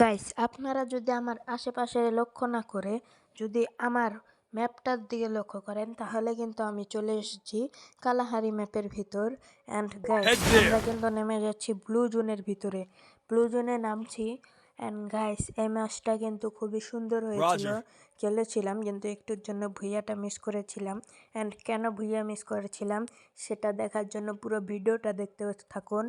Guys, আপনারা যদি আমার আশেপাশে লক্ষ্য না করে যদি আমার ম্যাপটার দিকে লক্ষ্য করেন তাহলে কিন্তু আমি চলে এসেছি কালাহারি ম্যাপের ভিতর। অ্যান্ড গাইস, Head আমরা there. কিন্তু নেমে যাচ্ছি ব্লু জোনের ভিতরে। ব্লু জোনে নামছি। অ্যান্ড গাইস, এই ম্যাচটা কিন্তু খুবই সুন্দর হয়েছিল। Roger. খেলেছিলাম কিন্তু একটুর জন্য ভুইয়াটা মিস করেছিলাম। অ্যান্ড কেন ভুইয়া মিস করেছিলাম সেটা দেখার জন্য পুরো ভিডিওটা দেখতে থাকুন।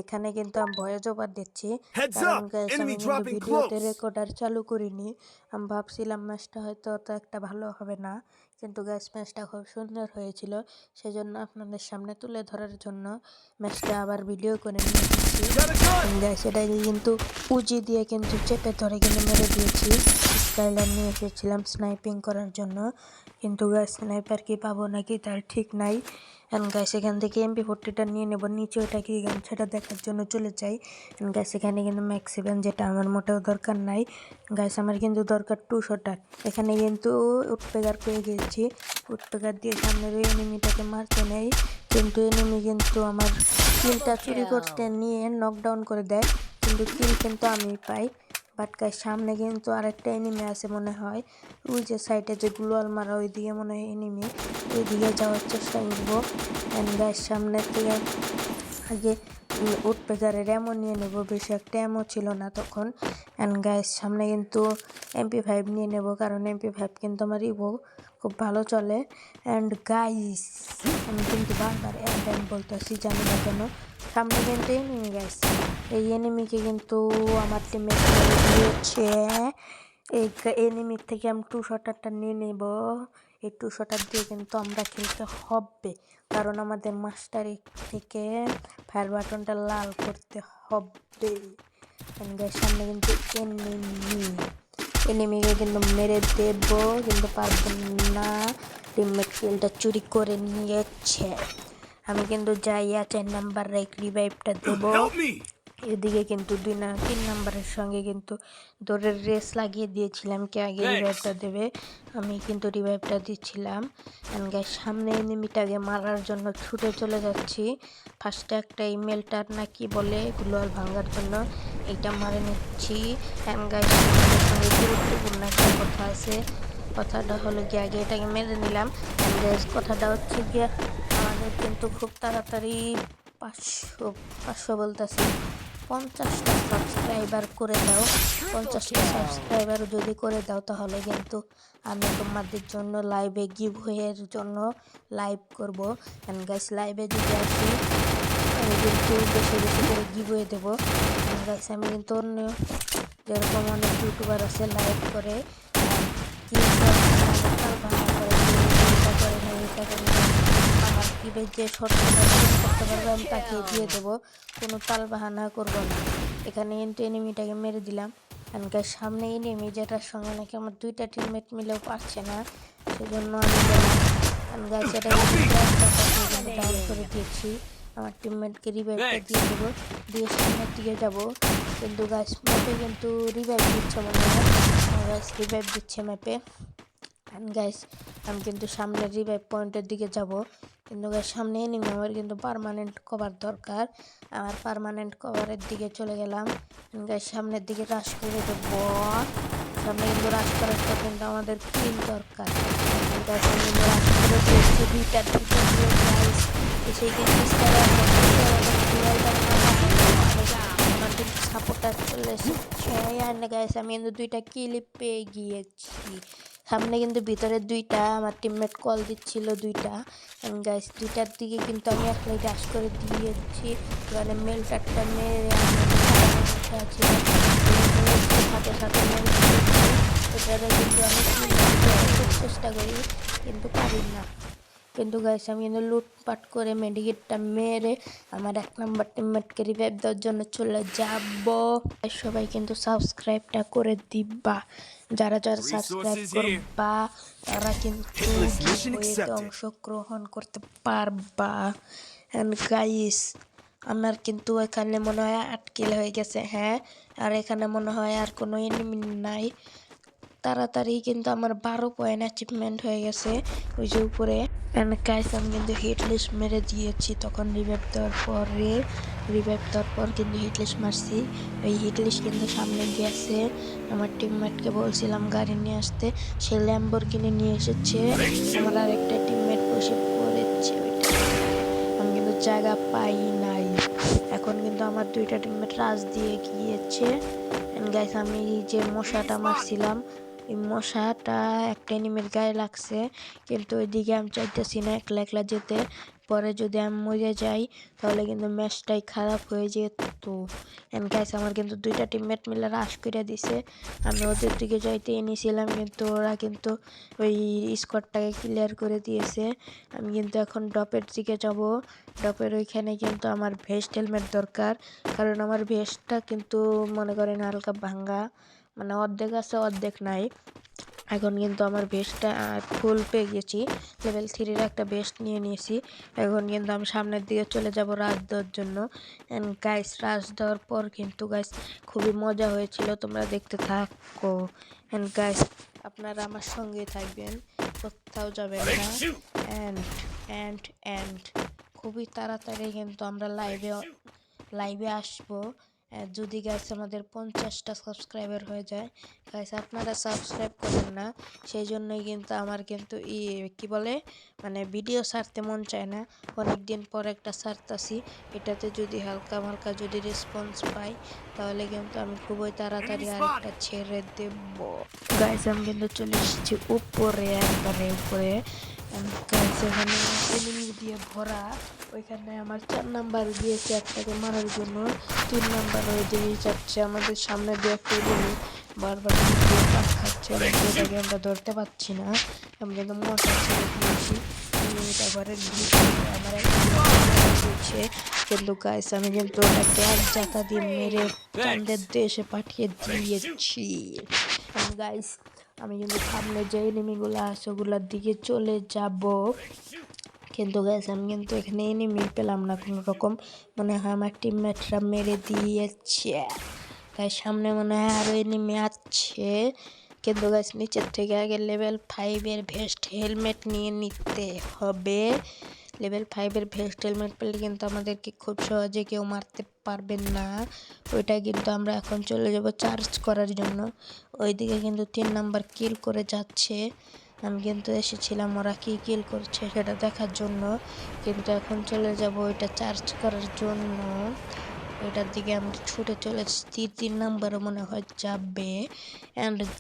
এখানে কিন্তু আমি ভয়েস ওভার দিচ্ছি, Heads কারণ up! গাইস আমি Enemy কিন্তু dropping ভিডিওতে close. রেকর্ডার চালু করিনি। আমি ভাবছিলাম ম্যাচটা হয়তো অত একটা ভালো হবে না, কিন্তু গাইস ম্যাচটা খুব সুন্দর হয়েছিল। সেজন্য আপনাদের সামনে তুলে ধরার জন্য ম্যাচটা আবার ভিডিও করে নিয়ে এসেছি। Got a gun. গাইস, এটাকে কিন্তু উজি দিয়ে কিন্তু চেপে ধরে কিন্তু মেরে দিয়েছি। স্কাইলার নিয়ে এসেছিলাম স্নাইপিং করার জন্য, কিন্তু গাইস স্নাইপার কি পাবো নাকি তার ঠিক নাই। অ্যান্ড গাইস, এখান থেকে MP40টা নিয়ে নেব, নিচে ওটা কি গান সেটা দেখার জন্য চলে যাই। অ্যান্ড গাইস, এখানে কিন্তু ম্যাক্স7 যেটা আমার মোটেও দরকার নাই। গাইস, আমার কিন্তু দরকার 200টা। এখানে কিন্তু উডপেগার পেয়ে গেছি। উডপেগার দিয়ে সামনের ওই এনিমিটাকে মারতে নেই, কিন্তু এনিমি কিন্তু আমার কিলটা চুরি করতে নিয়ে নকডাউন করে দেয়, কিন্তু কিল কিন্তু আমি পাই। বাট গাইস, সামনে কিন্তু আরেকটা এনিমি আছে মনে হয়। ওই যে সাইডে যে গ্লোয়াল মারা ওই দিকে মনে হয় এনিমি, ওই দিকে যাওয়ার চেষ্টা করবো। অ্যান্ড গাইস, সামনের থেকে আগে উডপেগারের এমন নিয়ে নেব, বেশি একটা এমও ছিল না তখন। অ্যান্ড গাইস, সামনে কিন্তু MP5 নিয়ে নেব, কারণ MP5 কিন্তু আমার ইভো খুব ভালো চলে। অ্যান্ড গাইস, আমি কিন্তু বারবার অ্যান্ড বলতেছি, জানি না কেন। সামনে কিন্তু এনিমি গাইস, এই এনিমিকে কিন্তু আমার টিমে দিয়েছে। এই এনিমির থেকে আমি 200টা নিয়ে নেব। এই 200টা দিয়ে কিন্তু আমরা খেলতে হবে, কারণ আমাদের মাস্টারি থেকে ফায়ার বাটনটা লাল করতে হবে। সামনে কিন্তু এনিমিকে কিন্তু মেরে দেব, কিন্তু পারবো না। টিমমেট কিলটা চুরি করে নিয়েছে। আমি কিন্তু যাইয়া 4 নাম্বার রিভাইভটা দেব। Help me. এদিকে কিন্তু 3 নাম্বারের সঙ্গে কিন্তু দৌড়ের রেস লাগিয়ে দিয়েছিলাম কে আগে রিভাইভটা দেবে। আমি কিন্তু রিভাইভটা দিচ্ছিলাম। অ্যান্ড গাইস, সামনে এনিমিটাকে মারার জন্য ছুটে চলে যাচ্ছি। ফার্স্টে একটা ইমেলটার না কি বলে গ্লোয়াল ভাঙার জন্য এইটা মারে নিচ্ছি। অ্যান্ড গাইস, আমাদের সঙ্গে গুরুত্বপূর্ণ একটা কথা আছে। কথাটা হলো গিয়ে আগে এটাকে মেরে নিলাম। অ্যান্ড গাইস, কথাটা হচ্ছে গিয়ে আমাদের কিন্তু খুব তাড়াতাড়ি 500 বলতেছি 50টা সাবস্ক্রাইবার করে দাও। 50টা সাবস্ক্রাইবার যদি করে দাও তাহলে কিন্তু আমি তোমাদের জন্য লাইভে গিভওয়ের জন্য লাইভ করব। অ্যান্ড গাইস, লাইভে যদি আসি আমি কিন্তু বেশি বেশি করে গিভওয়ে দেবো। গাইস, আমি কিন্তু অন্য যেরকম অনেক ইউটিউবার আছে লাইভ করে আমার কিভাবে যে শর্টটা করতে পারবে আমি তাকে দিয়ে দেবো, কোনো তাল বাহানা করবো না। এখানে কিন্তু এনিমিটাকে মেরে দিলাম। এখানকার সামনে এনিমি যেটার সঙ্গে নাকি আমার 2টা টিমমেট মিলেও পারছে না, সেজন্য আমি ডাউন করে দিয়েছি। আমার টিমমেটকে রিভাইভটা দিয়ে দেবো, দিয়ে সামনের দিকে যাবো। কিন্তু গাছ ম্যাপে কিন্তু রিভাইভ দিচ্ছে মনে হয়, গাছ রিভাইভ দিচ্ছে ম্যাপে। গাইস, আমি কিন্তু সামনের রিভাইভ পয়েন্টের দিকে যাব, কিন্তু গাইস সামনে এনিমি, আমার কিন্তু পার্মানেন্ট কভার দরকার। আমার পার্মানেন্ট কভারের দিকে চলে গেলাম। গাইস, সামনের দিকে রাশ করে দেবো। সামনে কিন্তু রাশ করার পর কিন্তু আমাদের কিল দরকার। গাইস, আমি কিন্তু রাশ করে দিয়েছি দুইটা দিয়ে গাইস। সেই কিন্তু আমার কিন্তু সাপোর্টার চলে এসেছে। গাইস, আমি কিন্তু 2টা কিল পেয়ে গিয়েছি। সামনে কিন্তু ভিতরে 2টা আমার টিমমেট কল দিচ্ছিল 2টা। গাইস, 2টার দিকে কিন্তু আমি একলাই ডাশ করে দিয়েছি। এখানে মেলটারটা মেরে সাথে সাথে এটারে কিন্তু আমি চেষ্টা করি, কিন্তু পারি না। কিন্তু গাইস, আমি কিন্তু লুটপাট করে মেডিকেটটা মেরে আমার 1 নাম্বার টিমমেটকে রিভাইভ দেওয়ার জন্য চলে যাব। সবাই কিন্তু সাবস্ক্রাইবটা করে দিবা, যারা যারা সাবস্ক্রাইব করবা তারা কিন্তু গিভওয়েতে অংশগ্রহণ করতে পারবা। এন্ড গাইস, আমার কিন্তু এখানে মনে হয় 8 কিল হয়ে গেছে। হ্যাঁ, আর এখানে মনে হয় আর কোনো এনিমি নাই। তাড়াতাড়ি কিন্তু আমার 12 পয়েন্ট অ্যাচিভমেন্ট হয়ে গেছে ওই যে উপরে। গাইস, আমি কিন্তু হিট লিস্ট মেরে দিয়েছি তখন রিভাইভ দেওয়ার পরে। রিভাইভ দেওয়ার পর কিন্তু হিটলিস্ট মারছি। ওই হিটলিস্ট কিন্তু সামনে গেছে, আমার টিমমেটকে বলছিলাম গাড়ি নিয়ে আসতে, সে ল্যাম্বরগিনি নিয়ে এসেছে। আমার আরেকটা টিমমেট বসে পড়েছে, আমি কিন্তু জায়গা পাই নাই। এখন কিন্তু আমার দুইটা টিমমেট রাজ দিয়ে গিয়েছে। গাইস আমি যে মশাটা মারছিলাম, এই মশাটা একটা এনিমির গায়ে লাগছে, কিন্তু ওইদিকে আমি চাইতেছি না একলা একলা যেতে। পরে যদি আমি মরে যাই তাহলে কিন্তু ম্যাচটাই খারাপ হয়ে যেত। গাইস আমার কিন্তু দুইটা টিমমেট মিলে রাশ করে দিছে। আমি ওদের দিকে যাইতে এনেছিলাম, কিন্তু ওরা কিন্তু ওই স্কোয়াডটাকে ক্লিয়ার করে দিয়েছে। আমি কিন্তু এখন ডপের দিকে যাব। ডপের ওইখানে কিন্তু আমার ভেস্ট হেলমেট দরকার, কারণ আমার ভেস্টটা কিন্তু মনে করেন হালকা ভাঙ্গা, মানে অর্ধেক আছে অর্ধেক নাই। এখন কিন্তু আমার ভেস্টটা ফুল পেয়ে গেছি, লেভেল 3-এর একটা ভেস্ট নিয়ে নিয়েছি। এখন কিন্তু আমি সামনের দিকে চলে যাব রাজ দেওয়ার জন্য। গাইস রাজ দেওয়ার পর কিন্তু গাইস খুবই মজা হয়েছিল, তোমরা দেখতে থাকো। গাইস আপনারা আমার সঙ্গে থাকবেন, কোথাও যাবেন না। অ্যান্ড খুবই তাড়াতাড়ি কিন্তু আমরা লাইভে আসবো। যদি গাইস আমাদের 50টা সাবস্ক্রাইবার হয়ে যায়। গাইস আপনারা সাবস্ক্রাইব করেন না, সেই জন্যই কিন্তু আমার কিন্তু কি বলে মানে ভিডিও ছাড়তে মন চায় না। অনেক দিন পর একটা ছাড়তাছি, এটাতে যদি হালকা হালকা যদি রেসপন্স পাই তাহলে কিন্তু আমি খুবই তাড়াতাড়ি আরেকটা ছেড়ে দেব। গাইস আমি কিন্তু চলে এসেছি উপরে, একবারে উপরে। গাইস এখানে এনিমি দিয়ে ভরা, ওইখানে আমার 4 নাম্বার দিয়েছে একটাকে মারার জন্য, 3 নাম্বার ওই দিকেই যাচ্ছে। আমাদের সামনে দিয়ে একটা এনিমি বারবার পাক খাচ্ছে, এটাকে আমরা ধরতে পারছি না। আমি কিন্তু মশা ছেড়ে দিয়েছি, এনিমিটা ঘরের ভিতরে আমার দিয়েছে। কিন্তু গাইস আমি কিন্তু ওটাকে এক জাতা দিয়ে মেরে চাঁদের দেশে পাঠিয়ে দিয়েছি। গাইস আমি কিন্তু সামনে যে এনিমিগুলো আছে ওগুলোর দিকে চলে যাব, কিন্তু গাইস আমি কিন্তু এখানে এনিমি পেলাম না কোনো রকম। মনে হয় আমার টিমমেটরা মেরে দিয়েছে। গাইস সামনে মনে হয় আরো এনিমি আছে, কিন্তু গাইস নিচের থেকে আগে লেভেল 5-এর ভেস্ট হেলমেট নিয়ে নিতে হবে। লেভেল 5-এর ভেস্ট হেলমেট পেলে কিন্তু আমাদেরকে খুব সহজে কেউ মারতে পারবেন না। ওইটা কিন্তু আমরা এখন চলে যাব চার্জ করার জন্য। ওইদিকে কিন্তু 3 নাম্বার কিল করে যাচ্ছে, আমি কিন্তু এসেছিলাম ওরা কি কিল করছে সেটা দেখার জন্য। কিন্তু এখন চলে যাব ওইটা চার্জ করার জন্য, ওইটার দিকে আমরা ছুটে চলে এসেছি। 3 নাম্বারও মনে হয় যাবে।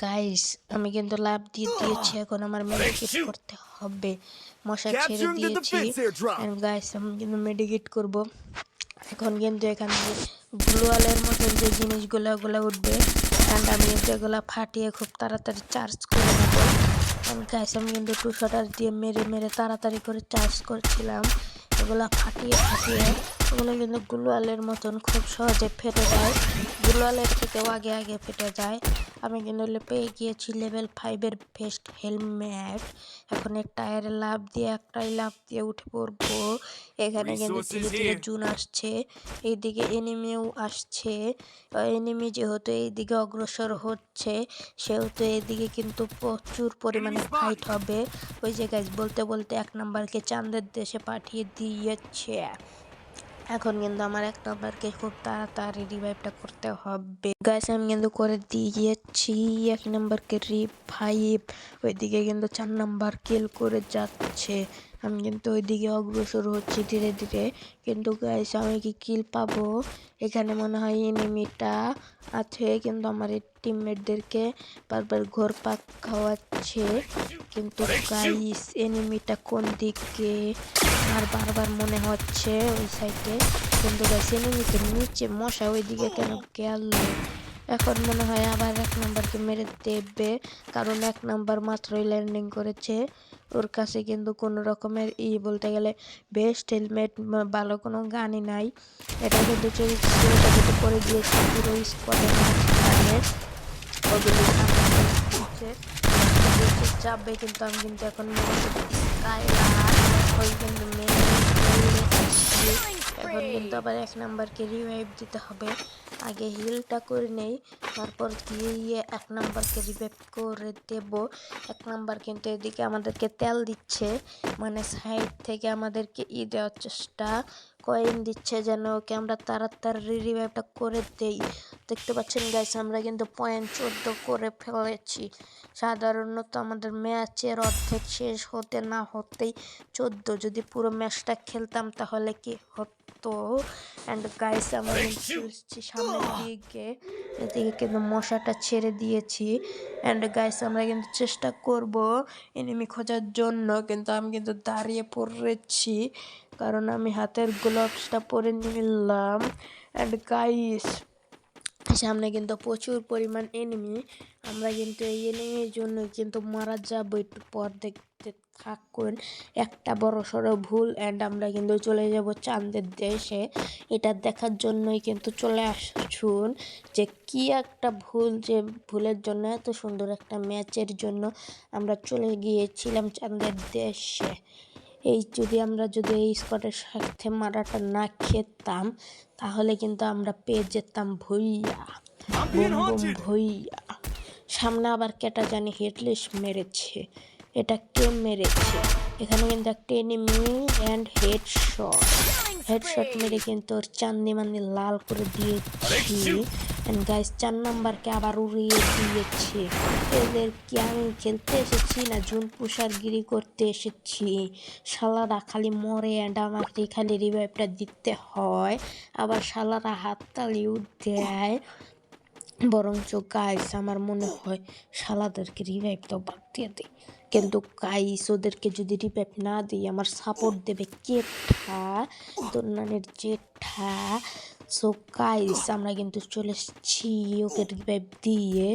গাইস আমি কিন্তু লাভ দিয়ে দিয়েছি, এখন আমার মেডিকেট করতে হবে। মশা ছেড়ে দিয়েছি। গাইস আমি কিন্তু মেডিকেট করব। এখন কিন্তু এখান থেকে গ্লোয়ালের মতন যে জিনিসগুলো ওগুলো উঠবে, আমি কিন্তু এগুলো ফাটিয়ে খুব তাড়াতাড়ি চার্জ করে নেব। গাইস আমি কিন্তু 2 শটার দিয়ে মেরে মেরে তাড়াতাড়ি করে চার্জ করছিলাম। এগুলা ফাটিয়ে ওগুলো কিন্তু গ্লোয়ালের মতন খুব সহজে ফেটে যায়, গ্লোয়ালের থেকেও আগে আগে ফেটে যায়। আমি কিন্তু পেয়ে গিয়েছি লেভেল 5-এর ভেস্ট হেলমেট। এখন এক টায়ারে লাভ দিয়ে একটাই লাভ দিয়ে উঠে পড়বো। এখানে কিন্তু ধীরে ধীরে জুন আসছে, এইদিকে এনিমিও আসছে। এনিমি যেহেতু এইদিকে অগ্রসর হচ্ছে সেহেতু এইদিকে কিন্তু প্রচুর পরিমাণে ফাইট হবে। ওই যে গাইস বলতে বলতে 1 নাম্বারকে চাঁদের দেশে পাঠিয়ে দিয়েছে। এখন কিন্তু আমার 1 নাম্বারকে খুব তাড়াতাড়ি রিভাইভটা করতে হবে। গাইস আমি কিন্তু করে দিয়েছি 1 নাম্বারকে রিভাইভ। ওইদিকে কিন্তু 4 নাম্বার কিল করে যাচ্ছে, আমি কিন্তু ওইদিকে অগ্রসর হচ্ছি ধীরে ধীরে। কিন্তু গাইস আমি কি কিল পাবো? এখানে মনে হয় এনিমিটা আছে, কিন্তু আমার এই টিমমেটদেরকে বারবার ঘোরপাক খাওয়াচ্ছে। কিন্তু গাইস এনিমিটা কোন দিকে আর বারবার মনে হচ্ছে ওই সাইডে, কিন্তু গাইস এনিমিতে নিচে মশা ওইদিকে কেন গেল? এখন মনে হয় আবার 1 নাম্বারকে মেরে দেবে, কারণ 1 নাম্বার মাত্রই ল্যান্ডিং করেছে। ওর কাছে কিন্তু কোনো রকমের বলতে গেলে বেস্ট হেলমেট ভালো কোনো গানই নাই। এটা কিন্তু করে দিয়েছে পুরো স্কোয়াডের মাঝখানে। ওগুলি যাবে, কিন্তু আমি কিন্তু এখন এখন কিন্তু আবার 1 নাম্বারকে রিভাইভ দিতে হবে। আগে হিলটা করে নেই, তারপর গিয়ে 1 নাম্বারকে রিভাইভ করে দেব। 1 নাম্বার কিন্তু এদিকে আমাদেরকে তেল দিচ্ছে, মানে সাইড থেকে আমাদেরকে দেওয়ার চেষ্টা কয়েন দিচ্ছে যেন ওকে আমরা তাড়াতাড়ি রিভাইভটা করে দেই। দেখতে পাচ্ছেন গাইস, আমরা কিন্তু পয়েন্ট 14 করে ফেলেছি। সাধারণত আমাদের ম্যাচের অর্ধেক শেষ হতে না হতেই 14, যদি পুরো ম্যাচটা খেলতাম তাহলে কি হতো। অ্যান্ড গাইস আমরা কিন্তু চলছি সামনের দিকে, এদিকে কিন্তু মশাটা ছেড়ে দিয়েছি। অ্যান্ড গাইস আমরা কিন্তু চেষ্টা করব এনিমি খোঁজার জন্য, কিন্তু আমি কিন্তু দাঁড়িয়ে পড়েছি কারণ আমি হাতের গ্লোভসটা পরে নিলাম। অ্যান্ড গাইস সামনে কিন্তু প্রচুর পরিমাণ এনিমি, আমরা কিন্তু এই এনিমির জন্য কিন্তু মারা যাবো। একটু পর দেখতে থাকুন, একটা বড় সড়ো ভুল অ্যান্ড আমরা কিন্তু চলে যাব চাঁদের দেশে। এটা দেখার জন্যই কিন্তু চলে আসুন যে কি একটা ভুল, যে ভুলের জন্য এত সুন্দর একটা ম্যাচের জন্য আমরা চলে গিয়েছিলাম চাঁদের দেশে। আমরা যদি এই স্কোয়াডের সাথে মারাটা না খেতাম তাহলে কিন্তু আমরা পেয়ে যেতাম ভুইয়া, বুম বুম ভুইয়া। সামনে আবার কেটা জানি হেডলিস্ট মেরেছে, এটা কে মেরেছে? এখানে কিন্তু একটা এনিমি অ্যান্ড হেডশট মেরে কিন্তু ওর চান্দি মান্দি লাল করে দিয়েছি। অ্যান্ড গাইস 4 নাম্বারকে আবার উড়িয়ে দিয়েছে। এদের কি আমি খেলতে এসেছি না জুন পুষারগিরি করতে এসেছি? শালারা খালি মরে অ্যান্ড আমাকে খালি রিভাইভটা দিতে হয়, আবার শালারা হাততালিও দেয়। বরঞ্চ গাইস আমার মনে হয় শালাদেরকে রিভাইভ তো বাদ দিয়ে দিই, কিন্তু গাইস ওদেরকে যদি রিভাইভ না দিই আমার সাপোর্ট দেবে কেঠা, দন্নানের জেঠা। সো গাইস আমরা কিন্তু চলে এসেছি ওকে রিভাইভ দিয়ে।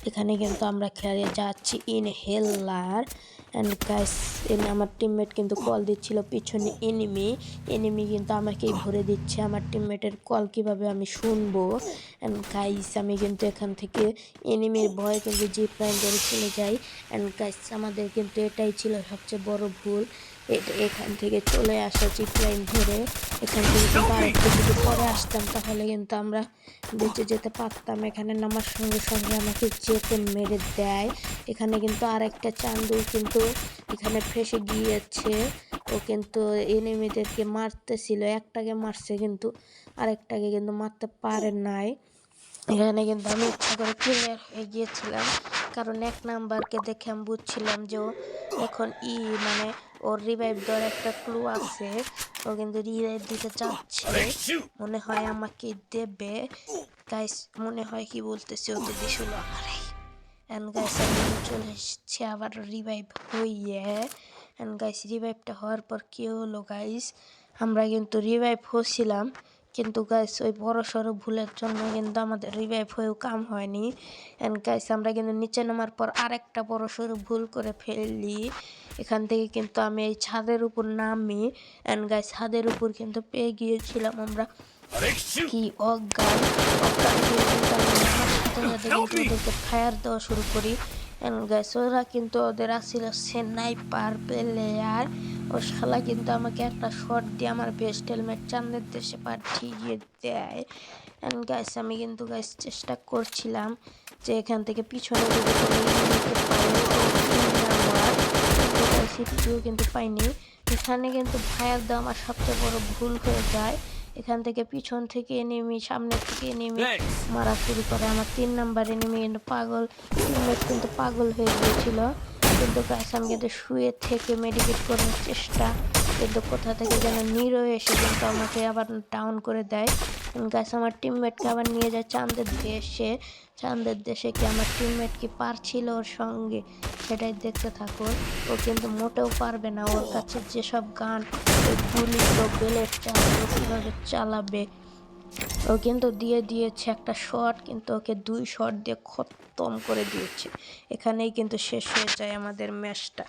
এখানে কিন্তু আমরা খেলে যাচ্ছি ইনহেলার। অ্যান্ড গাইস আমার টিমমেট কিন্তু কল দিচ্ছিল পিছনে এনিমি কিন্তু আমাকেই ভরে দিচ্ছে। আমার টিমমেটের কল কিভাবে আমি শুনবো? অ্যান্ড গাইস আমি কিন্তু এখান থেকে এনিমির ভয়ে কিন্তু জিপ লাইন ধরে চলে যাই। অ্যান্ড গাইস আমাদের কিন্তু এটাই ছিল সবচেয়ে বড় ভুল, এখান থেকে চলে আসা জিপ লাইন ধরে। এখান থেকে কিন্তু আরেকটু যদি পরে আসতাম তাহলে কিন্তু আমরা বেঁচে যেতে পারতাম। এখানে নামার সঙ্গে সঙ্গে আমাকে যেতে মেরে দেয়। এখানে কিন্তু আরেকটা চান্দু কিন্তু এখানে ফেসে গিয়েছে, ও কিন্তু এনিমিদেরকে মারতেছিল, একটাকে মারছে কিন্তু আরেকটাকে কিন্তু মারতে পারে নাই। এখানে কিন্তু আমি ইচ্ছা করে ক্লিয়ার হয়ে গিয়েছিলাম, কারণ 1 নাম্বারকে দেখে আমি বুঝছিলাম যে ও এখন মানে ওর রিভাইভ দেওয়ার একটা ক্লু আছে, ও কিন্তু রিভাইভ দিতে চাচ্ছে, মনে হয় আমাকে দেবে। গাইস মনে হয় কি বলতেছে, ও তো দিছিল আমারে। অ্যান্ড গাইস আমি চলে এসেছি আবার রিভাইভ হইয়ে। অ্যান্ড গাইস রিভাইভটা হওয়ার পর কী হলো গাইস, আমরা কিন্তু রিভাইভ হচ্ছিলাম, কিন্তু গাইস ওই বড় সড়ো ভুলের জন্য কিন্তু আমাদের রিভাইভ হয়েও কাম হয়নি। অ্যান্ড গাইস আমরা কিন্তু নিচে নামার পর আরেকটা বড় সড়ো ভুল করে ফেললি। এখান থেকে কিন্তু আমি এই ছাদের উপর নামি। অ্যান্ড গাইস ছাদের উপর কিন্তু পেয়ে গিয়েছিলাম আমরা কি অজ্ঞান কিন্তু আমি নামার সাথে সাথে কিন্তু ওদেরকে ফায়ার দেওয়া শুরু করি। অ্যান্ড গাইস ওরা কিন্তু ওদের আসছিল স্নাইপার প্লেয়ার, ও শালা কিন্তু আমাকে একটা শট দিয়ে আমার বেস্ট হেলমেট চাঁদের দেশে পাঠিয়ে দেয়। অ্যান্ড গাইস আমি কিন্তু গাইস চেষ্টা করছিলাম যে এখান থেকে পিছনে যদি কোনো নিতে পারি আমার, সিটিও কিন্তু পাইনি। এখানে কিন্তু ফায়ার দেওয়া আমার সবচেয়ে বড় ভুল হয়ে যায়। এখান থেকে পিছন থেকে এনিমি, সামনে থেকে এনিমি মারা শুরু করে। আমার 3 নাম্বার এনিমি কিন্তু কিন্তু পাগল হয়ে গিয়েছিল, কিন্তু গাইস আমি কিন্তু শুয়ে থেকে মেডিকেট করার চেষ্টা, কিন্তু কোথা থেকে যেন নিরো এসে কিন্তু আমাকে আবার ডাউন করে দেয়। গাইস আমার টিমমেটকে আবার নিয়ে যায় চাঁদের দেশে কি আমার টিমমেট কি পারছিল ওর সঙ্গে, সেটাই দেখতে থাকুন। ও কিন্তু মোটেও পারবে না, ওর কাছে যেসব গান ওই গুলি বেলেট চালাবে, কীভাবে চালাবে। ও কিন্তু দিয়ে দিয়েছে একটা শট, কিন্তু ওকে 2 শট দিয়ে খতম করে দিয়েছে। এখানেই কিন্তু শেষ হয়ে যায় আমাদের ম্যাচটা।